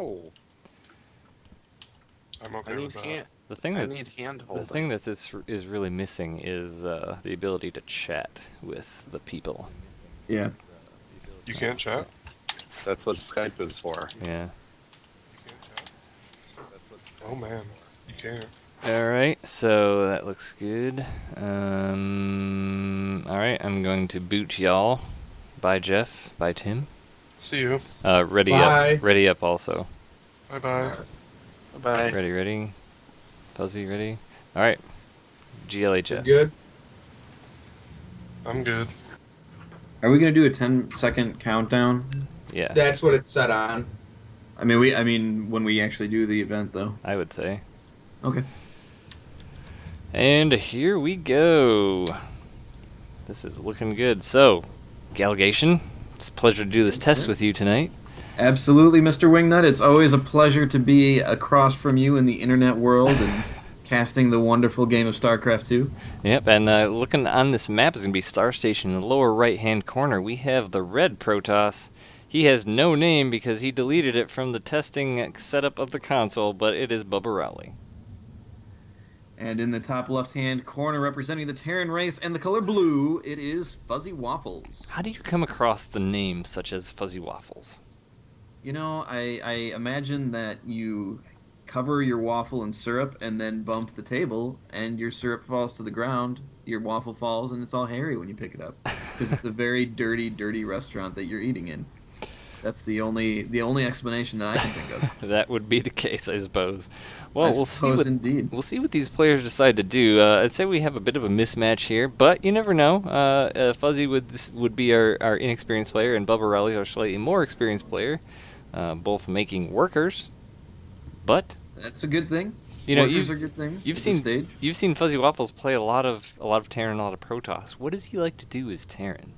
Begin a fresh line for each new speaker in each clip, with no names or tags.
No.
I'm
I
okay
need
with that.
hand.
The thing
I
that
need hand
the
holding.
thing that this is really missing is the ability to chat with the people.
Yeah.
You can't chat?
That's what Skype is for.
Yeah.
You can't chat? Oh man, you can't.
All right, so that looks good. All right, I'm going to boot y'all. Bye, Jeff. Bye, Tim.
See you.
Ready
Bye.
up. Ready up also.
Bye-bye.
Bye.
Ready. Fuzzy, ready? All right. GLA Jeff.
Good.
I'm good.
Are we gonna do a 10-second countdown?
Yeah,
That's what it's set on.
I mean, when we actually do the event, though.
I would say.
Okay.
And here we go. This is looking good. So, Galgation, it's a pleasure to do this
Yes,
test
sir.
with you tonight.
Absolutely, Mr. Wingnut. It's always a pleasure to be across from you in the internet world and casting the wonderful game of StarCraft 2.
Yep, and looking on this map is going to be Star Station in the lower right-hand corner. We have the red Protoss. He has no name because he deleted it from the testing setup of the console, but it is Bubba Rowley.
And in the top left-hand corner, representing the Terran race and the color blue, it is Fuzzy Waffles.
How do you come across the names such as Fuzzy Waffles?
You know, I imagine that you cover your waffle in syrup and then bump the table, and your syrup falls to the ground, your waffle falls, and it's all hairy when you pick it up. Because it's a very dirty restaurant that you're eating in. That's the only explanation that I can think of.
That would be the case, I suppose. Well,
I
we'll
suppose indeed.
We'll see what these players decide to do. I'd say we have a bit of a mismatch here, but you never know. Fuzzy would be our inexperienced player, and Bubba Rowley our slightly more experienced player, both making workers. But
That's a good thing.
you know,
Workers are good things.
you've
at this
seen
stage.
you've seen Fuzzy Waffles play a lot of Terran, a lot of Protoss. What does he like to do as Terran?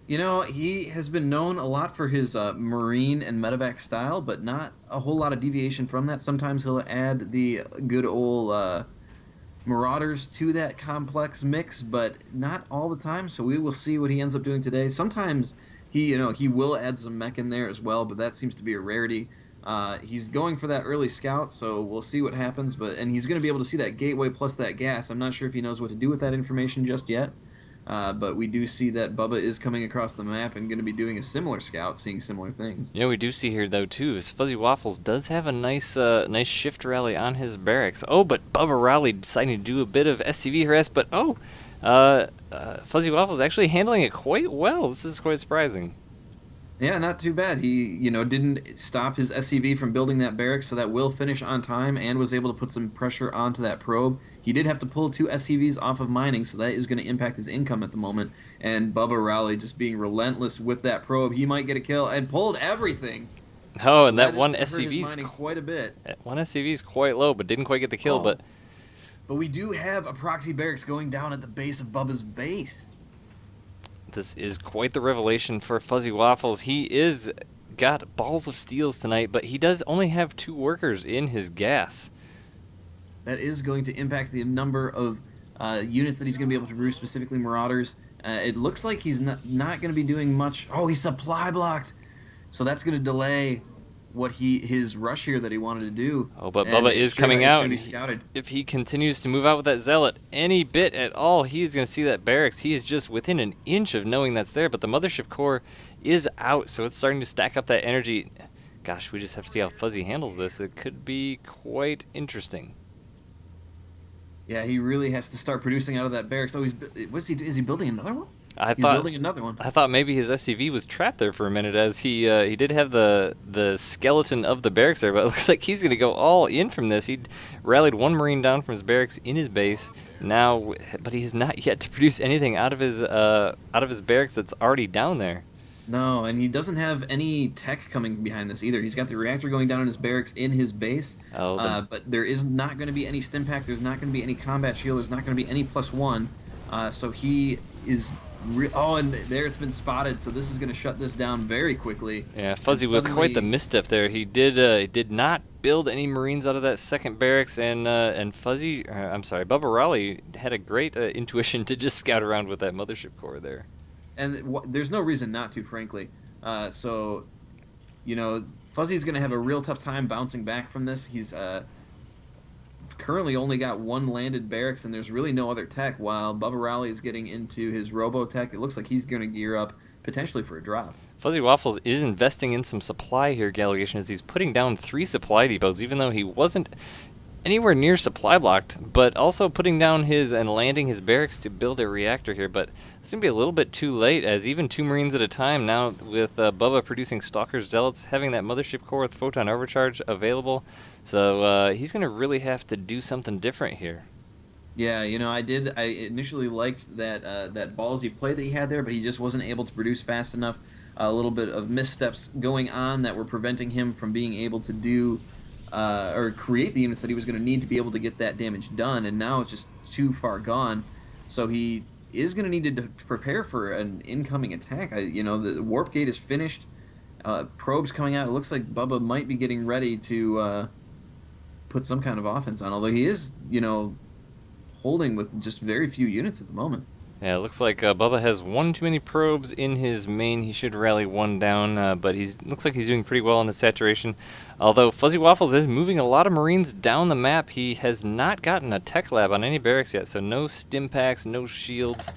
You know, he has been known a lot for his marine and medevac style, but not a whole lot of deviation from that. Sometimes he'll add the good old marauders to that complex mix, but not all the time. So we will see what he ends up doing today. Sometimes he will add some mech in there as well, but that seems to be a rarity. He's going for that early scout, so we'll see what happens. And he's going to be able to see that gateway plus that gas. I'm not sure if he knows what to do with that information just yet. But we do see that Bubba is coming across the map and going to be doing a similar scout, seeing similar things.
You know, we do see here, though, too, is Fuzzy Waffles does have a nice shift rally on his barracks. Oh, but Bubba Rowley deciding to do a bit of SCV harass, but Fuzzy Waffles actually handling it quite well. This is quite surprising.
Yeah, not too bad. He, didn't stop his SCV from building that barracks, so that will finish on time, and was able to put some pressure onto that probe. He did have to pull 2 SCVs off of mining, so that is going to impact his income at the moment. And Bubba Rowley just being relentless with that probe. He might get a kill, and pulled everything.
Oh, and that
is
one
gonna hurt his
SCV
mining quite a bit.
is quite low, but didn't quite get the kill.
Oh.
But
But we do have a proxy barracks going down at the base of Bubba's base.
this is quite the revelation for Fuzzy Waffles. He is got balls of steels tonight, but he does only have 2 workers in his gas.
That is going to impact the number of units that he's going to be able to brew, specifically Marauders. It looks like he's not going to be doing much. Oh, he's supply blocked. So that's going to delay what his rush here that he wanted to do.
Oh, but
And
Bubba is
sure,
coming
it's
out.
gonna be scouted.
If he continues to move out with that Zealot any bit at all, he is going to see that barracks. He is just within an inch of knowing that's there, but the Mothership Core is out, so it's starting to stack up that energy. Gosh, we just have to see how Fuzzy handles this. It could be quite interesting.
Yeah, he really has to start producing out of that barracks. Oh, is he building another one?
I
He's
thought
building another one.
I thought maybe his SCV was trapped there for a minute, as he did have the skeleton of the barracks there, but it looks like he's going to go all in from this. He rallied 1 Marine down from his barracks in his base now, but he has not yet to produce anything out of his barracks that's already down there.
No, and he doesn't have any tech coming behind this either. He's got the reactor going down in his barracks in his base, but there is not going to be any stim pack. There's not going to be any combat shield. There's not going to be any +1. So he is... and there it's been spotted, so this is going to shut this down very quickly.
Yeah, Fuzzy with quite the misstep there. He did not build any Marines out of that second barracks, and Bubba Rowley had a great intuition to just scout around with that Mothership Core there.
And there's no reason not to, frankly. So, Fuzzy's going to have a real tough time bouncing back from this. He's currently only got one landed barracks, and there's really no other tech, while Bubba Rowley is getting into his robo-tech. It looks like he's going to gear up potentially for a drop.
Fuzzy Waffles is investing in some supply here, Gallegation, as he's putting down 3 supply depots, even though he wasn't anywhere near supply blocked, but also putting down his and landing his barracks to build a reactor here. But it's going to be a little bit too late, as even 2 Marines at a time now, with Bubba producing Stalkers, Zealots, having that Mothership Core with Photon Overcharge available. So he's going to really have to do something different here.
Yeah, you know, I initially liked that ballsy play that he had there, but he just wasn't able to produce fast enough. A little bit of missteps going on that were preventing him from being able to do or create the units that he was going to need to be able to get that damage done, and now it's just too far gone. So he is going to need to prepare for an incoming attack. You know, the warp gate is finished. Probes coming out. It looks like Bubba might be getting ready to put some kind of offense on, although he is, you know, holding with just very few units at the moment.
Yeah, it looks like Bubba has 1 too many probes in his main. He should rally 1 down, but looks like he's doing pretty well in the saturation. Although Fuzzy Waffles is moving a lot of Marines down the map, he has not gotten a tech lab on any barracks yet, so no stim packs, no shields,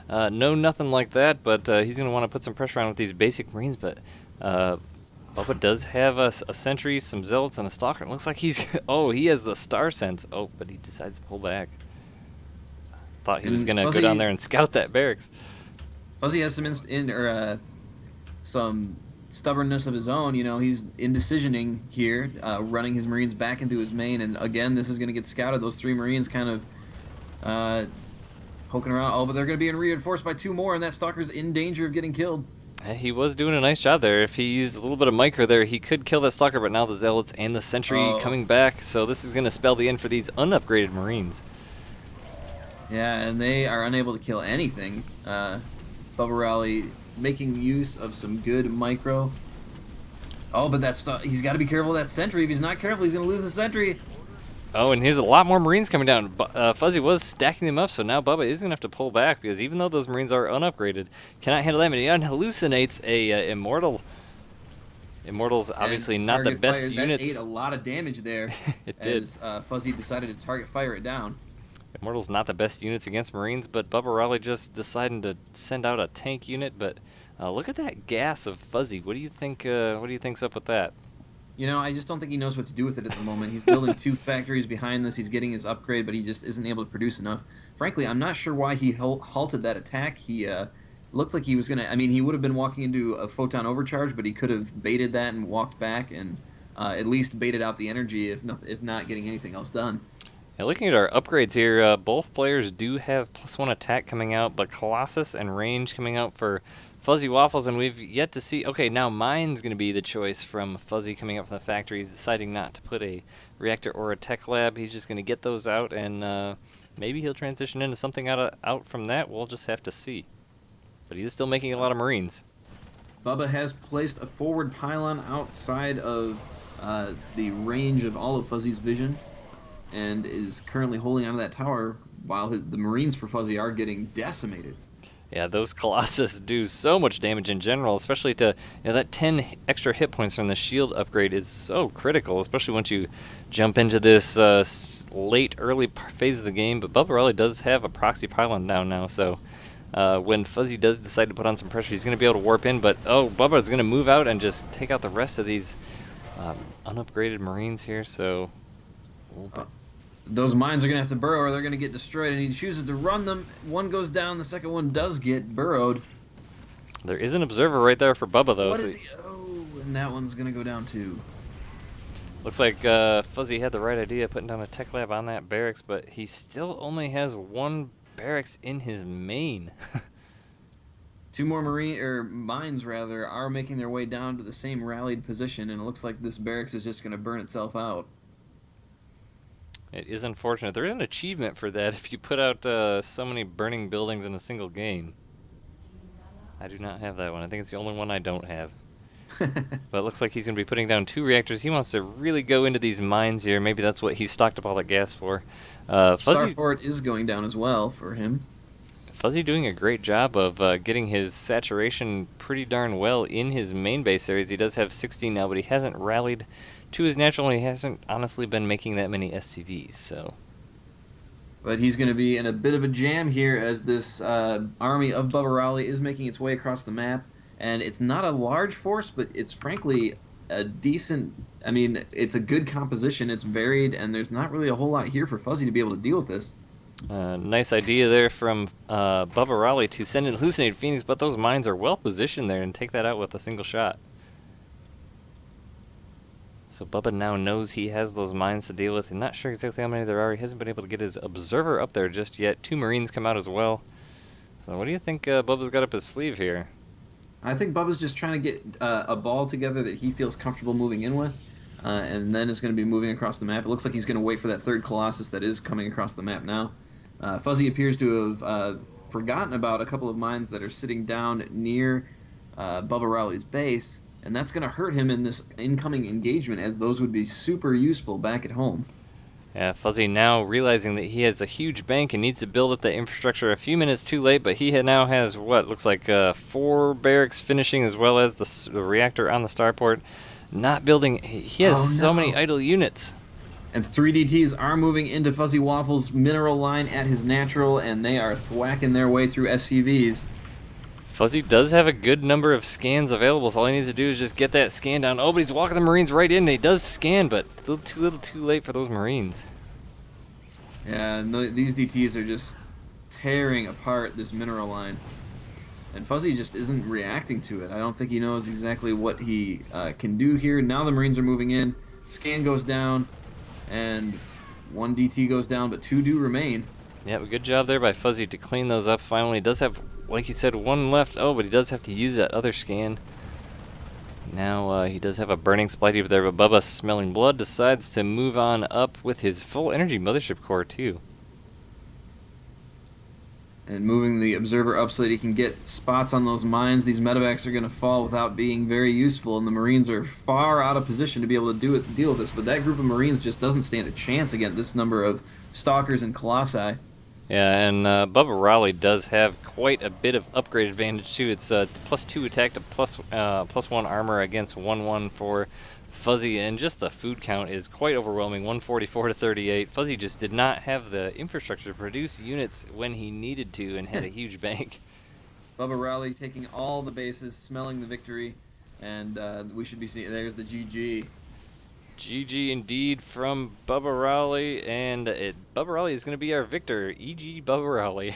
no nothing like that, but he's going to want to put some pressure on with these basic Marines, but Bubba does have a sentry, some zealots, and a stalker. It looks like he's... oh, he has the star sense. Oh, but he decides to pull back. Thought he was going to go down there and scout that barracks.
Fuzzy has some stubbornness of his own. You know, he's indecisioning here, running his Marines back into his main, and again, this is going to get scouted. Those 3 Marines kind of poking around. Oh, but they're going to be reinforced by 2 more, and that Stalker's in danger of getting killed.
He was doing a nice job there. If he used a little bit of micro there, he could kill that Stalker, but now the Zealots and the Sentry coming back, so this is going to spell the end for these unupgraded Marines.
Yeah, and they are unable to kill anything. Bubba Rowley making use of some good micro. Oh, but he's got to be careful of that sentry. If he's not careful, he's going to lose the sentry.
Oh, and here's a lot more Marines coming down. Fuzzy was stacking them up, so now Bubba is going to have to pull back, because even though those Marines are unupgraded, cannot handle them, and he unhallucinates a Immortal. Immortal's obviously not the best units.
That ate a lot of damage there.
It did.
As Fuzzy decided to target fire it down.
Immortal's not the best units against Marines, but Bubba Rowley just deciding to send out a tank unit. But look at that gas of Fuzzy. What do you think? What do you think's up with that?
You know, I just don't think he knows what to do with it at the moment. He's building 2 factories behind this. He's getting his upgrade, but he just isn't able to produce enough. Frankly, I'm not sure why he halted that attack. He looked like he was going to... I mean, he would have been walking into a photon overcharge, but he could have baited that and walked back and at least baited out the energy, if not getting anything else done.
Yeah, looking at our upgrades here, both players do have +1 attack coming out, but Colossus and range coming out for Fuzzy Waffles, and we've yet to see... Okay, now mine's going to be the choice from Fuzzy coming up from the factory. He's deciding not to put a reactor or a tech lab. He's just going to get those out, and maybe he'll transition into something out from that. We'll just have to see. But he's still making a lot of Marines.
Bubba has placed a forward pylon outside of the range of all of Fuzzy's vision, and is currently holding onto that tower while the Marines for Fuzzy are getting decimated.
Yeah, those Colossus do so much damage in general, especially to, that 10 extra hit points from the shield upgrade is so critical, especially once you jump into this early phase of the game. But Bubba Rowley does have a proxy pylon down now, so when Fuzzy does decide to put on some pressure, he's going to be able to warp in. But, Bubba is going to move out and just take out the rest of these unupgraded Marines here, so...
Those mines are going to have to burrow or they're going to get destroyed, and he chooses to run them. One goes down, the second one does get burrowed.
There is an observer right there for Bubba, though.
What is he? Oh, and that one's going to go down too.
Looks like Fuzzy had the right idea putting down a tech lab on that barracks, but he still only has 1 barracks in his main.
2 more mines are making their way down to the same rallied position, and it looks like this barracks is just going to burn itself out.
It is unfortunate. There is an achievement for that if you put out so many burning buildings in a single game. I do not have that one. I think it's the only one I don't have. But it looks like he's going to be putting down 2 reactors. He wants to really go into these mines here. Maybe that's what he stocked up all that gas for. Fuzzy
Starport is going down as well for him.
Fuzzy doing a great job of getting his saturation pretty darn well in his main base areas. He does have 16 now, but he hasn't rallied to his natural, and he hasn't honestly been making that many SCVs, so...
But he's going to be in a bit of a jam here as this army of Bubba Raleigh is making its way across the map. And it's not a large force, but it's frankly a decent... I mean, it's a good composition, it's varied, and there's not really a whole lot here for Fuzzy to be able to deal with this.
Nice idea there from Bubba Raleigh to send in Hallucinated Phoenix, but those mines are well positioned there and take that out with a single shot. So Bubba now knows he has those mines to deal with. I'm not sure exactly how many there are. He hasn't been able to get his observer up there just yet. 2 Marines come out as well. So what do you think Bubba's got up his sleeve here?
I think Bubba's just trying to get a ball together that he feels comfortable moving in with, and then is going to be moving across the map. It looks like he's going to wait for that third Colossus that is coming across the map now. Fuzzy appears to have forgotten about a couple of mines that are sitting down near Bubba Raleigh's base, and that's going to hurt him in this incoming engagement, as those would be super useful back at home.
Yeah, Fuzzy now realizing that he has a huge bank and needs to build up the infrastructure a few minutes too late, but he now has, what, looks like 4 barracks finishing as well as the reactor on the starport. Not building... He has so many idle units.
And 3 DTs are moving into Fuzzy Waffle's mineral line at his natural, and they are thwacking their way through SCVs.
Fuzzy does have a good number of scans available, so all he needs to do is just get that scan down. Oh, but he's walking the Marines right in. He does scan, but a little too late for those Marines.
Yeah, and these DTs are just tearing apart this mineral line. And Fuzzy just isn't reacting to it. I don't think he knows exactly what he can do here. Now the Marines are moving in. Scan goes down, and 1 DT goes down, but 2 do remain.
Yeah, good job there by Fuzzy to clean those up finally. He does have, like you said, 1 left. Oh, but he does have to use that other scan. Now he does have a burning Splitey up there, but Bubba, smelling blood, decides to move on up with his full energy mothership core, too.
And moving the observer up so that he can get spots on those mines. These medevacs are going to fall without being very useful, and the Marines are far out of position to be able to deal with this. But that group of Marines just doesn't stand a chance against this number of Stalkers and Colossi.
Yeah, and Bubba Raleigh does have quite a bit of upgrade advantage, too. It's +2 attack to +1 armor against 1/1 for Fuzzy, and just the food count is quite overwhelming, 144 to 38. Fuzzy just did not have the infrastructure to produce units when he needed to and had a huge bank.
Bubba Raleigh taking all the bases, smelling the victory, and we should be seeing, there's the GG.
GG indeed from Bubba Raleigh, and Bubba Raleigh is going to be our victor. E.G. Bubba Raleigh.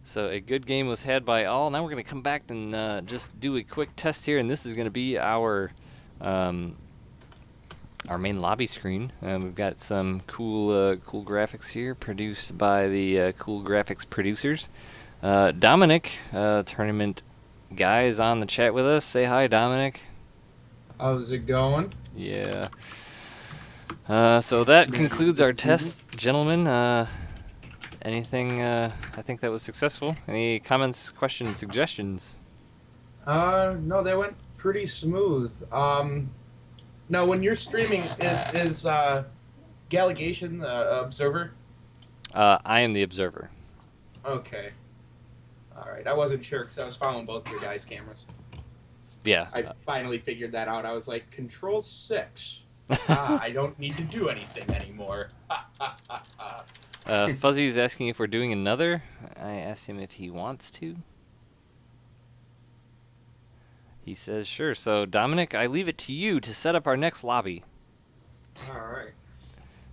So a good game was had by all. Now we're going to come back and just do a quick test here, and this is going to be our main lobby screen. We've got some cool graphics here produced by the cool graphics producers. Dominic, tournament guy, is on the chat with us. Say hi, Dominic.
How's it going?
Yeah. So that concludes our test, gentlemen. Anything? I think that was successful. Any comments, questions, suggestions?
No, that went pretty smooth. Now, when you're streaming, is Gallegation the observer?
I am the observer.
Okay. All right. I wasn't sure because I was following both your guys' cameras.
Yeah.
I finally figured that out. I was like, Control 6. I don't need to do anything anymore.
Fuzzy's asking if we're doing another. I asked him if he wants to. He says sure. So, Dominic, I leave it to you to set up our next lobby.
All right.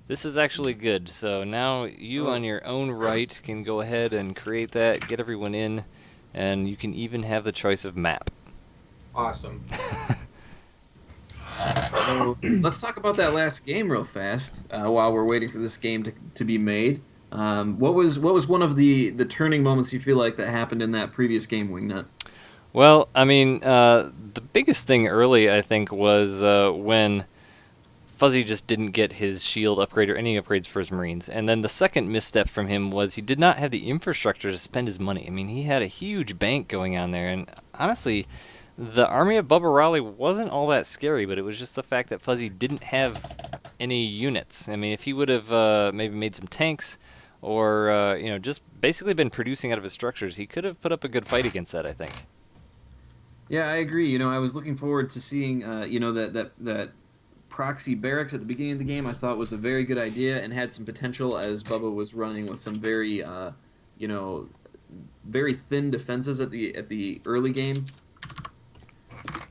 This is actually good. So now you on your own right can go ahead and create that, get everyone in, and you can even have the choice of map.
Awesome.
So let's talk about that last game real fast while we're waiting for this game to be made. What was one of the turning moments you feel like that happened in that previous game, Wingnut?
Well, I mean, the biggest thing early, I think, was when Fuzzy just didn't get his shield upgrade or any upgrades for his Marines. And then the second misstep from him was he did not have the infrastructure to spend his money. I mean, he had a huge bank going on there, and honestly, the army of Bubba Raleigh wasn't all that scary, but it was just the fact that Fuzzy didn't have any units. I mean, if he would have maybe made some tanks or just basically been producing out of his structures, he could have put up a good fight against that, I think.
Yeah, I agree. I was looking forward to seeing, that proxy barracks at the beginning of the game. I thought was a very good idea and had some potential as Bubba was running with some very, you know, very thin defenses at the early game.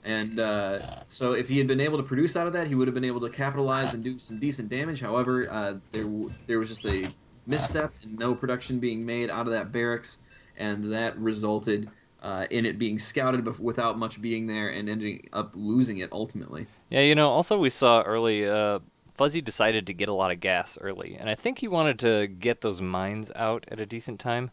And so if he had been able to produce out of that, he would have been able to capitalize and do some decent damage. However, there was just a misstep and no production being made out of that barracks, and that resulted in it being scouted without much being there and ending up losing it ultimately.
Yeah, also we saw early, Fuzzy decided to get a lot of gas early, and I think he wanted to get those mines out at a decent time.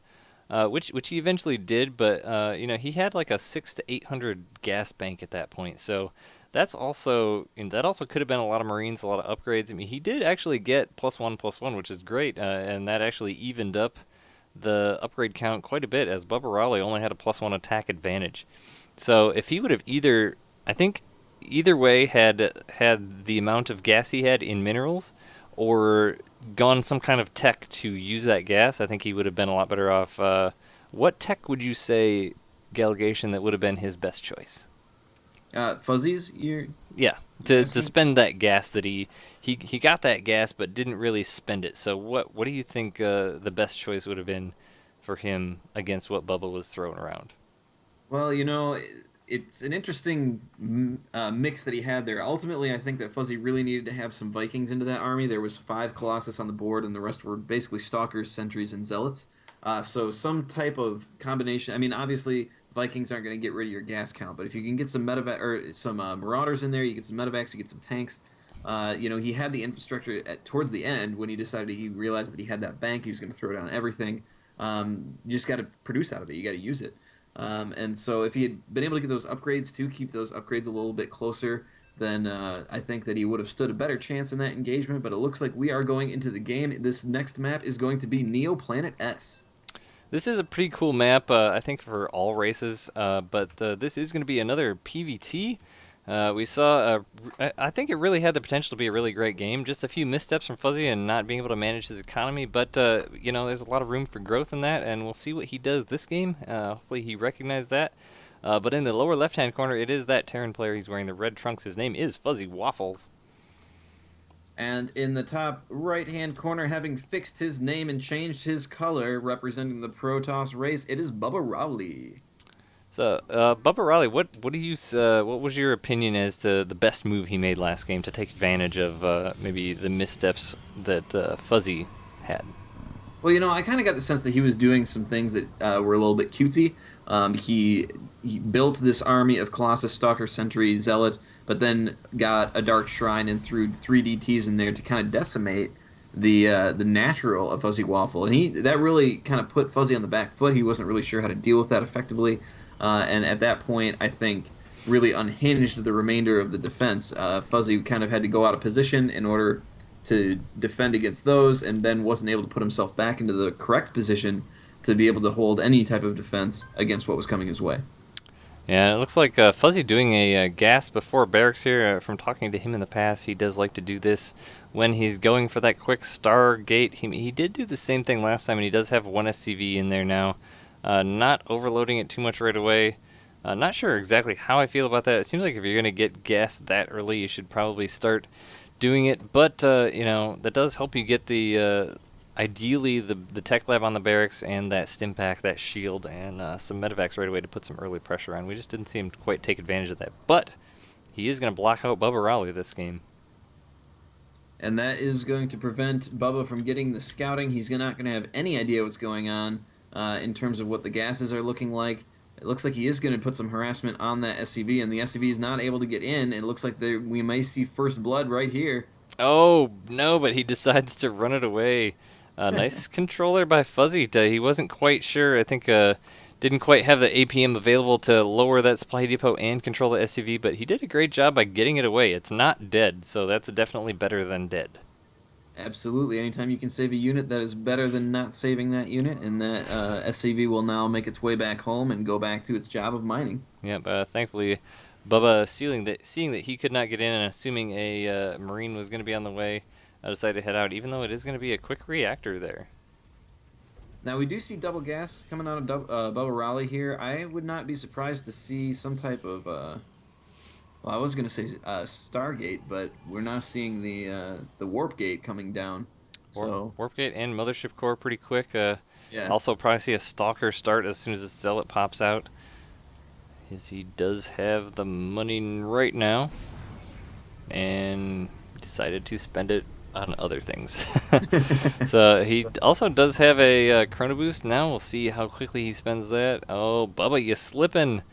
Which he eventually did, but he had like a 600 to 800 gas bank at that point. So that also could have been a lot of Marines, a lot of upgrades. I mean, he did actually get +1/+1, which is great, and that actually evened up the upgrade count quite a bit, as Bubba Raleigh only had a +1 attack advantage. So if he would have I think either way had the amount of gas he had in minerals, or gone some kind of tech to use that gas, I think he would have been a lot better off. What tech would you say, Galgation, that would have been his best choice?
Fuzzies,
Yeah, to spend that gas that he got that gas but didn't really spend it. So what do you think the best choice would have been for him against what Bubba was throwing around?
Well, it's an interesting mix that he had there. Ultimately, I think that Fuzzy really needed to have some Vikings into that army. There was 5 Colossus on the board, and the rest were basically Stalkers, Sentries, and Zealots. So some type of combination. I mean, obviously, Vikings aren't going to get rid of your gas count, but if you can get some medevac or some Marauders in there, you get some medevacs, you get some tanks. He had the infrastructure towards the end when he realized that he had that bank. He was going to throw down everything. You just got to produce out of it. You got to use it. And so if he had been able to get those upgrades to keep those upgrades a little bit closer, then I think that he would have stood a better chance in that engagement. But it looks like we are going into the game. This next map is going to be Neo Planet S.
This is a pretty cool map, I think, for all races, but this is going to be another PvT. We saw, I think it really had the potential to be a really great game. Just a few missteps from Fuzzy and not being able to manage his economy, but, there's a lot of room for growth in that, and we'll see what he does this game. Hopefully he recognized that. But in the lower left-hand corner, it is that Terran player. He's wearing the red trunks. His name is Fuzzy Waffles.
And in the top right-hand corner, having fixed his name and changed his color, representing the Protoss race, it is Bubba Rowley.
So, Bubba Raleigh, what was your opinion as to the best move he made last game to take advantage of maybe the missteps that Fuzzy had?
Well, I kind of got the sense that he was doing some things that were a little bit cutesy. He built this army of Colossus, Stalker, Sentry, Zealot, but then got a Dark Shrine and threw 3 DTs in there to kind of decimate the natural of Fuzzy Waffle, and that really kind of put Fuzzy on the back foot. He wasn't really sure how to deal with that effectively. And at that point, I think, really unhinged the remainder of the defense. Fuzzy kind of had to go out of position in order to defend against those, and then wasn't able to put himself back into the correct position to be able to hold any type of defense against what was coming his way.
Yeah, it looks like Fuzzy doing a gas before barracks here. From talking to him in the past, he does like to do this when he's going for that quick Stargate. He did do the same thing last time, and he does have 1 SCV in there now. Not overloading it too much right away. Not sure exactly how I feel about that. It seems like if you're going to get gas that early, you should probably start doing it. But, that does help you get ideally the tech lab on the barracks and that stim pack, that shield, and some medevacs right away to put some early pressure on. We just didn't see him quite take advantage of that. But he is going to block out Bubba Raleigh this game.
And that is going to prevent Bubba from getting the scouting. He's not going to have any idea what's going on. In terms of what the gases are looking like. It looks like he is going to put some harassment on that SCV, and the SCV is not able to get in. It looks like we may see first blood right here.
Oh, no, but he decides to run it away. Nice controller by Fuzzy. He wasn't quite sure. I think didn't quite have the APM available to lower that supply depot and control the SCV, but he did a great job by getting it away. It's not dead, so that's definitely better than dead.
Absolutely. Anytime you can save a unit, that is better than not saving that unit, and that SCV will now make its way back home and go back to its job of mining.
Yep, thankfully, Bubba, seeing that he could not get in and assuming a Marine was going to be on the way, decided to head out, even though it is going to be a quick reactor there.
Now we do see double gas coming out of Bubba Raleigh here. I would not be surprised to see some type of well, I was gonna say Stargate, but we're now seeing the Warp Gate coming down. So
Warp Gate and Mothership Core pretty quick.
yeah,
Also probably see a Stalker start as soon as this Zealot pops out. As he does have the money right now. And decided to spend it on other things. So he also does have a Chrono Boost. Now we'll see how quickly he spends that. Oh, Bubba, you slipping.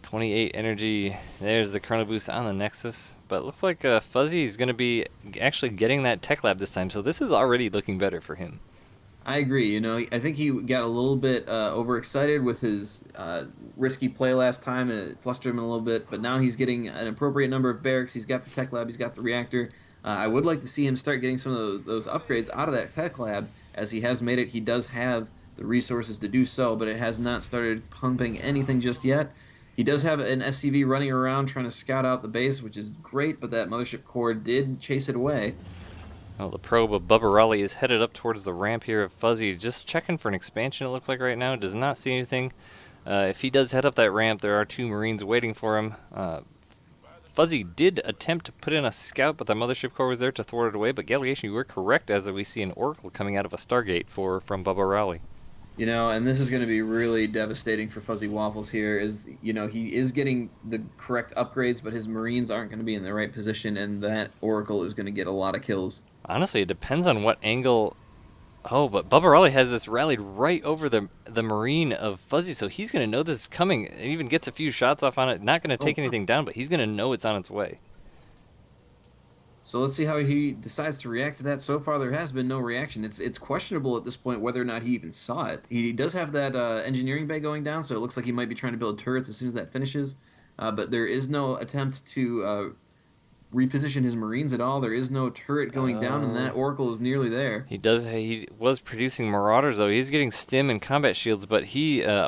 28 energy. There's the Chrono Boost on the Nexus. But it looks like Fuzzy is going to be actually getting that Tech Lab this time. So this is already looking better for him.
I agree. You know, I think he got a little bit overexcited with his risky play last time, and it flustered him a little bit. But now he's getting an appropriate number of barracks. He's got the tech lab. He's got the reactor. I would like to see him start getting some of those upgrades out of that tech lab, as he has made it. He does have the resources to do so, but it has not started pumping anything just yet. He does have an SCV running around trying to scout out the base, which is great, but that Mothership Core did chase it away.
Well, the probe of Bubba Raleigh is headed up towards the ramp here of Fuzzy. Just checking for an expansion, it looks like right now. Does not see anything. If he does head up that ramp, there are 2 Marines waiting for him. Fuzzy did attempt to put in a scout, but the Mothership Core was there to thwart it away. But Galliation, you were correct, as we see an Oracle coming out of a Stargate from Bubba Raleigh.
You know, and this is going to be really devastating for Fuzzy Waffles here. Is, you know, he is getting the correct upgrades, but his Marines aren't going to be in the right position, and that Oracle is going to get a lot of kills.
Honestly, it depends on what angle. Oh, but Bubba Raleigh has this rallied right over the Marine of Fuzzy, so he's going to know this is coming. It even gets a few shots off on it. Not going to take anything down, but he's going to know it's on its way.
So let's see how he decides to react to that. So far, there has been no reaction. It's questionable at this point whether or not he even saw it. He does have that engineering bay going down, so it looks like he might be trying to build turrets as soon as that finishes. But there is no attempt to reposition his Marines at all. There is no turret going down, and that Oracle is nearly there.
He was producing Marauders, though. He's getting stim and combat shields, but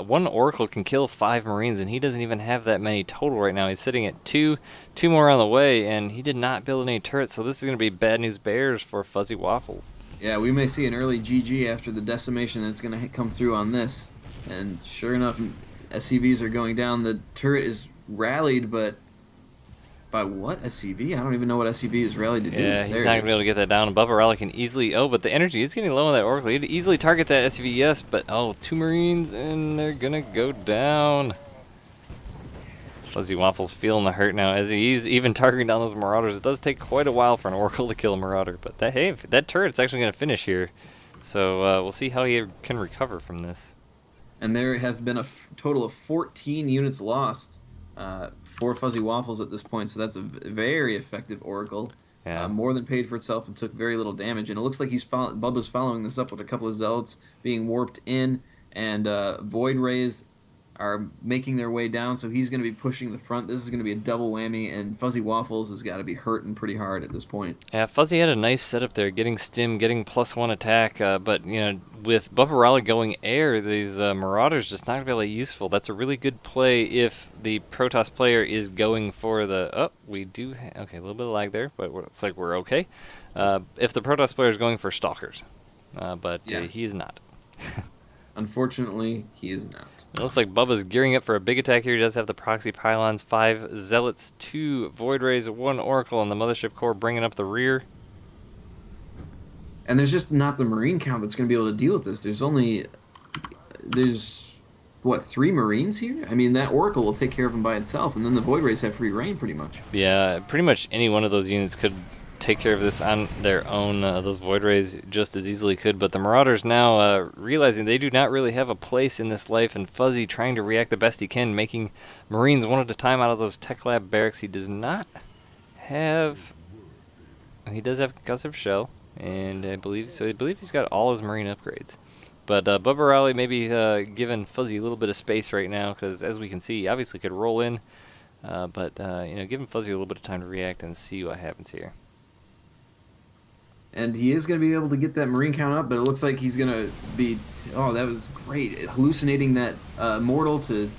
one Oracle can kill 5 Marines, and he doesn't even have that many total right now. He's sitting at 2 more on the way, and he did not build any turrets, so this is going to be bad news bears for Fuzzy Waffles.
Yeah, we may see an early GG after the decimation that's going to come through on this. And sure enough, SCVs are going down. The turret is rallied, but by what SCV? I don't even know what SCV is rallied to do.
Yeah, he's not going to be able to get that down. Bubba Raleigh can easily... Oh, but the energy is getting low on that Oracle. He'd easily target that SCV, yes, but... Oh, 2 Marines, and they're going to go down. Fuzzy Waffles feeling the hurt now. As he's even targeting down those Marauders, it does take quite a while for an Oracle to kill a Marauder. But that turret's actually going to finish here. So we'll see how he can recover from this.
And there have been a total of 14 units lost for Fuzzy Waffles at this point, so that's a very effective Oracle.
Yeah.
More than paid for itself and took very little damage. And it looks like Bubba's following this up with a couple of Zealots being warped in, and Void Rays are making their way down, so he's going to be pushing the front. This is going to be a double whammy, and Fuzzy Waffles has got to be hurting pretty hard at this point.
Yeah, Fuzzy had a nice setup there, getting stim, getting +1 attack, but, you know, with Bubba Raleigh going air, these Marauders just not really useful. That's a really good play if the Protoss player is going for the... Oh, we do... Okay, a little bit of lag there, but it's like we're okay. If the Protoss player is going for Stalkers, but
yeah.
He is not.
Unfortunately, he is not.
It looks like Bubba's gearing up for a big attack here. He does have the proxy pylons, 5 Zealots, 2 Void Rays, 1 Oracle, and the Mothership Core bringing up the rear.
And there's just not the Marine count that's going to be able to deal with this. There's what, 3 Marines here? I mean, that Oracle will take care of them by itself, and then the Void Rays have free reign pretty much.
Yeah, pretty much any one of those units could take care of this on their own. Those Void Rays just as easily could, but the Marauders now realizing they do not really have a place in this life, and Fuzzy trying to react the best he can, making Marines one at a time out of those Tech Lab barracks. He does not have... He does have Concussive Shell, and I believe he's got all his Marine upgrades. But Bubba Raleigh maybe giving Fuzzy a little bit of space right now, because as we can see, he obviously could roll in, but you know, giving Fuzzy a little bit of time to react and see what happens here.
And he is going to be able to get that Marine count up, but it looks like he's going to be... Oh, that was great. Hallucinating that Mortal to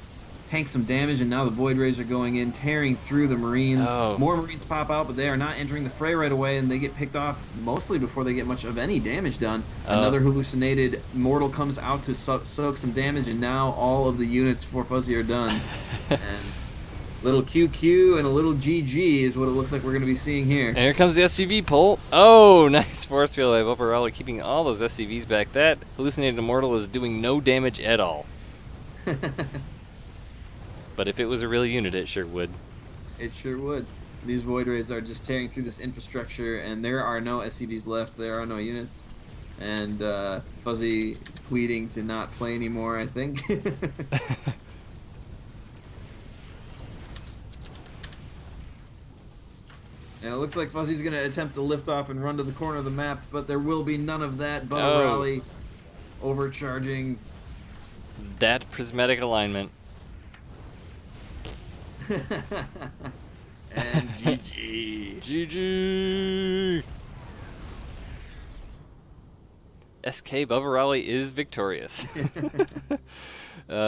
tank some damage, and now the Void Rays are going in, tearing through the Marines.
Oh.
More Marines pop out, but they are not entering the fray right away, and they get picked off mostly before they get much of any damage done. Another hallucinated mortal comes out to soak some damage, and now all of the units for Fuzzy are done. And little QQ and a little GG is what it looks like we're going to be seeing here.
And here comes the SCV pull. Oh, nice force field by Bubba keeping all those SCVs back. That hallucinated immortal is doing no damage at all. But if it was a real unit, it sure would.
It sure would. These Void Rays are just tearing through this infrastructure, and there are no SCVs left. There are no units. And Fuzzy pleading to not play anymore, I think. And it looks like Fuzzy's going to attempt to lift off and run to the corner of the map, but there will be none of that. Bubba Raleigh overcharging.
That prismatic alignment.
And GG.
GG. SK Bubba Raleigh is victorious.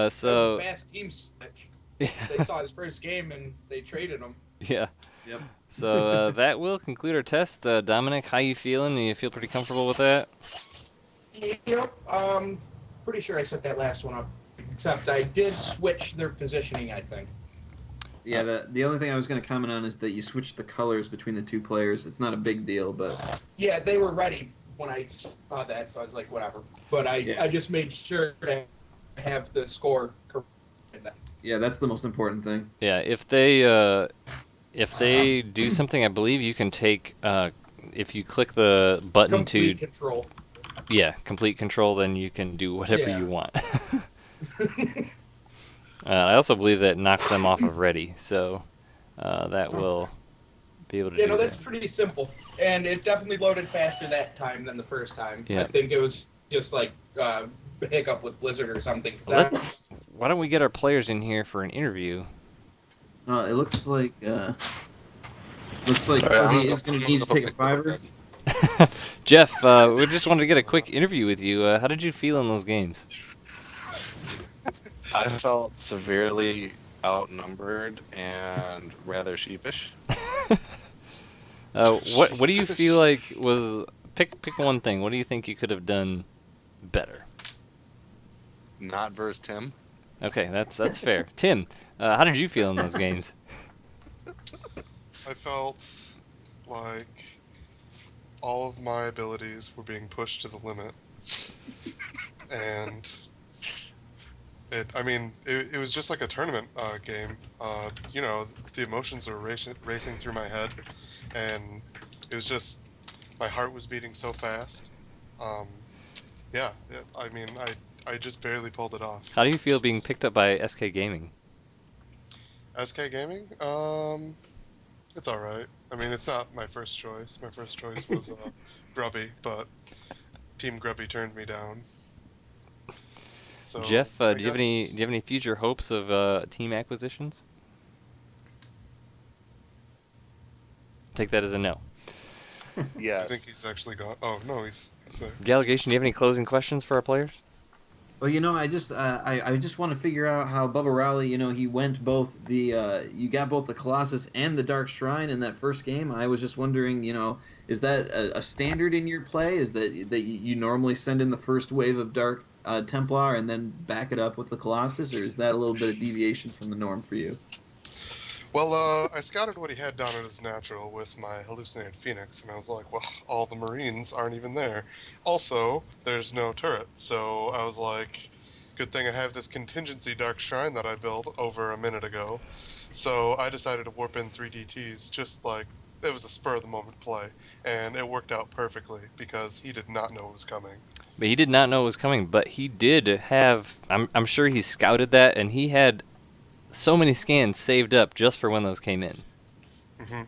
So
fast team switch. They saw his first game and they traded him.
yeah.
Yep.
So that will conclude our test. Dominic, how you feeling? You feel pretty comfortable with that?
Yep. Pretty sure I set that last one up. Except I did switch their positioning, I think.
Yeah, the only thing I was going to comment on is that you switched the colors between the two players. It's not a big deal, but...
Yeah, they were ready when I saw that, so I was like, whatever. But I just made sure to have the score correct.
Yeah, that's the most important thing.
Yeah, if they do something, I believe you can take, if you click the button
Complete control.
Yeah, complete control, then you can do whatever you want. I also believe that knocks them off of ready, so that will be able to do
that's
that.
pretty simple. And it definitely loaded faster that time than the first time.
Yeah.
I think it was just like a hiccup with Blizzard or something.
Why don't we get our players in here for an interview?
It looks like Fuzzy is going to need to take a fiver.
Jeff, we just wanted to get a quick interview with you. How did you feel in those games?
I felt severely outnumbered and rather sheepish.
What do you feel like was pick one thing? What do you think you could have done better?
Not versus Tim.
Okay, that's fair. Tim, how did you feel in those games?
I felt like all of my abilities were being pushed to the limit. And it was just like a tournament game. The emotions were racing through my head, and it was just, my heart was beating so fast. I just barely pulled it off.
How do you feel being picked up by SK Gaming?
SK Gaming? It's alright. I mean, it's not my first choice. My first choice was Grubby, but Team Grubby turned me down. So,
Jeff, do you have any future hopes of team acquisitions? Take that as a no.
Yes.
I think he's actually gone. Oh no, he's there.
Delegation, do you have any closing questions for our players?
Well, I just want to figure out how Bubba Raleigh, he went both you got both the Colossus and the Dark Shrine in that first game. I was just wondering, is that a standard in your play? Is that you normally send in the first wave of Dark Templar and then back it up with the Colossus, or is that a little bit of deviation from the norm for you?
Well, I scouted what he had down at his natural with my hallucinated Phoenix, and I was like, well, all the Marines aren't even there. Also, there's no turret, so I was like, good thing I have this contingency Dark Shrine that I built over a minute ago. So I decided to warp in 3 DTs, just like, it was a spur-of-the-moment play, and it worked out perfectly, because he did not know it was coming.
But he did not know it was coming, but he did have, I'm sure he scouted that, and he had so many scans saved up just for when those came in.
Mm-hmm.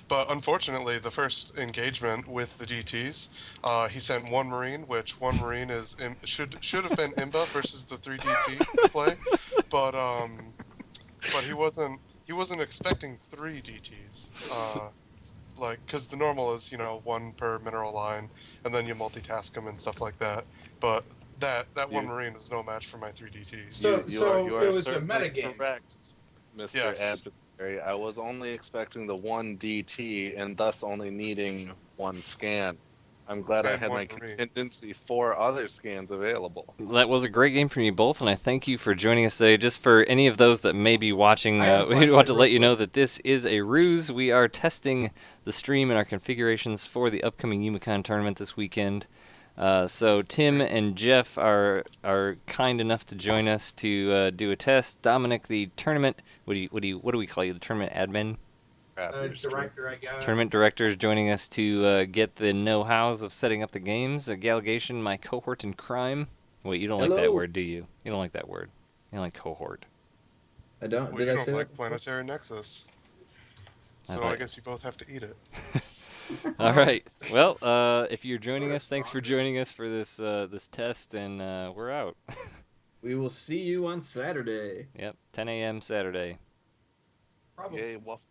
But unfortunately, the first engagement with the DTs, he sent 1 Marine, which 1 Marine is should have been Imba versus the 3 DT play, but he wasn't expecting 3 DTs, because the normal is 1 per mineral line, and then you multitask them and stuff like that. But that one
You-
Marine was no match for my 3DT.
So
you are
it was a
certainly
metagame.
correct, Mr.
Yes.
Adversary. I was only expecting the one DT and thus only needing one scan. I'm glad I
And
had
one
my
Marine.
contingency 4 other scans available.
That was a great game from you both, and I thank you for joining us today. Just for any of those that may be watching,
I have a
we want to
question
let you
real
know
quick.
that this is a ruse. We are testing the stream and our configurations for the upcoming Youmon tournament this weekend. So Tim and Jeff are kind enough to join us to do a test. Dominic, the tournament, what do we call you? The tournament admin?
Director, I guess.
Tournament director is joining us to get the know-hows of setting up the games. Galgation, my cohort in crime. Wait, you don't like that
Hello.
word, do you? You don't like that word. You don't like cohort.
I don't.
Well,
Did
you
I
don't
say
like
that?
Planetary Nexus.
I
So
thought-
I guess you both have to eat it.
All right. Well, if you're joining us, thanks for joining us for this this test, and we're out.
We will see you on Saturday.
Yep, 10 a.m. Saturday.
Probably.
Yay, waffle.